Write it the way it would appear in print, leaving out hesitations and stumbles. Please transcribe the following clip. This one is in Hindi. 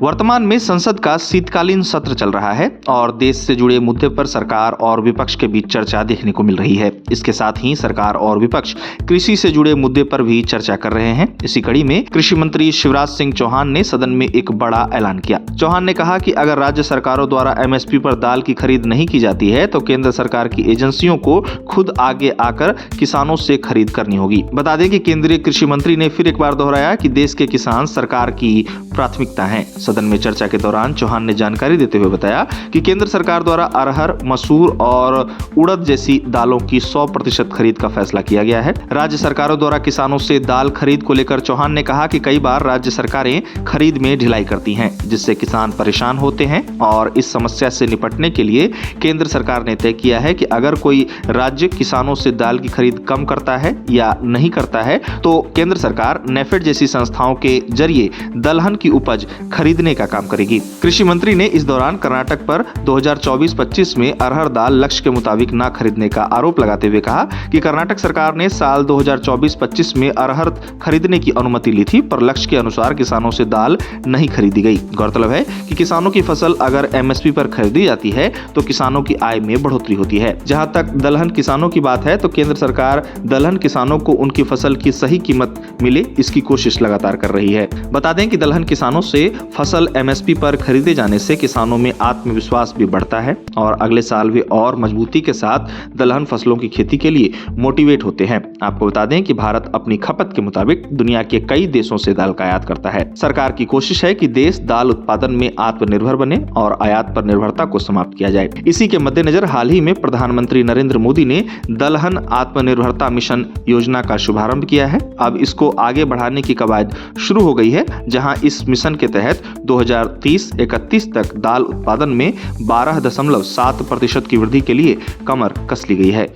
वर्तमान में संसद का शीतकालीन सत्र चल रहा है और देश से जुड़े मुद्दे पर सरकार और विपक्ष के बीच चर्चा देखने को मिल रही है। इसके साथ ही सरकार और विपक्ष कृषि से जुड़े मुद्दे पर भी चर्चा कर रहे हैं। इसी कड़ी में कृषि मंत्री शिवराज सिंह चौहान ने सदन में एक बड़ा ऐलान किया। चौहान ने कहा कि अगर राज्य सरकारों द्वारा एमएसपी पर दाल की खरीद नहीं की जाती है तो केंद्र सरकार की एजेंसियों को खुद आगे आकर किसानों से खरीद करनी होगी। बता दें कि केंद्रीय कृषि मंत्री ने फिर एक बार दोहराया कि देश के किसान सरकार की प्राथमिकता हैं। सदन में चर्चा के दौरान चौहान ने जानकारी देते हुए बताया कि केंद्र सरकार द्वारा अरहर, मसूर और उड़द जैसी दालों की 100% खरीद का फैसला किया गया है। राज्य सरकारों द्वारा किसानों से दाल खरीद को लेकर चौहान ने कहा कि कई बार राज्य सरकारें खरीद में ढिलाई करती हैं, जिससे किसान परेशान होते हैं और इस समस्या से निपटने के लिए केंद्र सरकार ने तय किया है कि अगर कोई राज्य किसानों से दाल की खरीद कम करता है या नहीं करता है तो केंद्र सरकार नेफेड जैसी संस्थाओं के जरिए दलहन की उपज खरीदने का काम करेगी। कृषि मंत्री ने इस दौरान कर्नाटक पर 2024-25 में अरहर दाल लक्ष्य के मुताबिक न खरीदने का आरोप लगाते हुए कहा कि कर्नाटक सरकार ने साल 2024-25 में अरहर खरीदने की अनुमति ली थी, पर लक्ष्य के अनुसार किसानों से दाल नहीं खरीदी गई। गौरतलब है कि किसानों की फसल अगर एमएसपी पर खरीदी जाती है तो किसानों की आय में बढ़ोतरी होती है। जहां तक दलहन किसानों की बात है तो केंद्र सरकार दलहन किसानों को उनकी फसल की सही कीमत मिले, इसकी कोशिश लगातार कर रही है। बता दें कि दलहन किसानों से फसल एमएसपी पर खरीदे जाने से किसानों में आत्मविश्वास भी बढ़ता है और अगले साल वे और मजबूती के साथ दलहन फसलों की खेती के लिए मोटिवेट होते हैं। आपको बता दें कि भारत अपनी खपत के मुताबिक दुनिया के कई देशों से दाल का आयात करता है। सरकार की कोशिश है कि देश दाल उत्पादन में आत्मनिर्भर बने और आयात पर निर्भरता को समाप्त किया जाए। इसी के मद्देनजर हाल ही में प्रधानमंत्री नरेंद्र मोदी ने दलहन आत्मनिर्भरता मिशन योजना का शुभारंभ किया है। अब इसको आगे बढ़ाने की कवायद शुरू हो गई है, जहां इस मिशन के तहत 2030-31 तक दाल उत्पादन में 12.7% की वृद्धि के लिए कमर कस ली गई है।